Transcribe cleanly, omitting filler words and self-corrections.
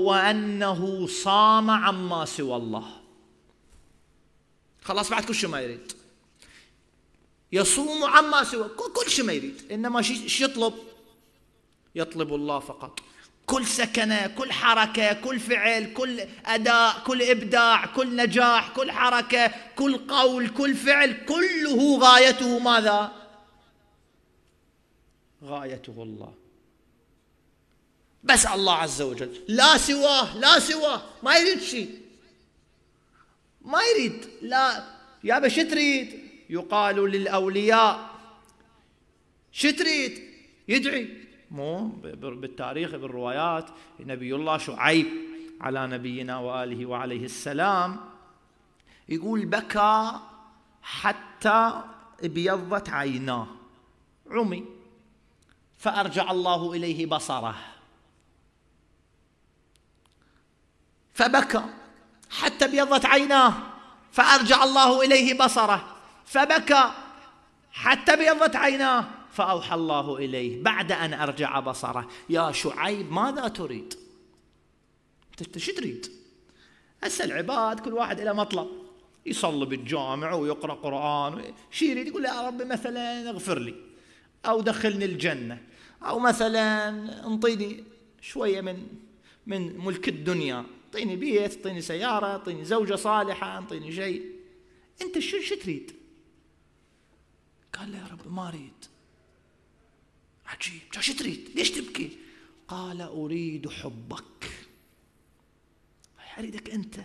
وأنه صام عما سوى الله. خلاص بعد كل شيء ما يريد، يصوم عما سوى كل شيء ما يريد، إنما شو يطلب؟ يطلب الله فقط. كل سكنة، كل حركة، كل فعل، كل أداء، كل إبداع، كل نجاح، كل حركة، كل قول، كل فعل، كله غايته ماذا؟ غايته الله، بس الله عز وجل، لا سواه، لا سواه، ما يريد شيء، ما يريد. لا يا بش تريد؟ يقال للأولياء شو تريد؟ يدعي. مو بالتاريخ بالروايات نبي الله شعيب على نبينا وآله وعليه السلام يقول بكى حتى ابيضت عيناه، عمي، فأرجع الله إليه بصره، فبكى حتى ابيضت عيناه فأرجع الله إليه بصره، فبكى حتى ابيضت عيناه فأوحى الله إليه بعد أن أرجع بصره: يا شعيب ماذا تريد؟ أنت شو تريد؟ هسه العباد كل واحد إلى مطلب، يصلي بالجامع ويقرأ قرآن، شو يريد؟ يقول يا رب مثلا اغفر لي، أو دخلني الجنة، أو مثلا انطيني شوية من ملك الدنيا، انطيني بيت، انطيني سيارة، انطيني زوجة صالحة، انطيني شيء. أنت شو تريد؟ قال له يا رب ما أريد. عجيب، شو تريد؟ ليش تبكي؟ قال أريد حبك. أريدك أنت.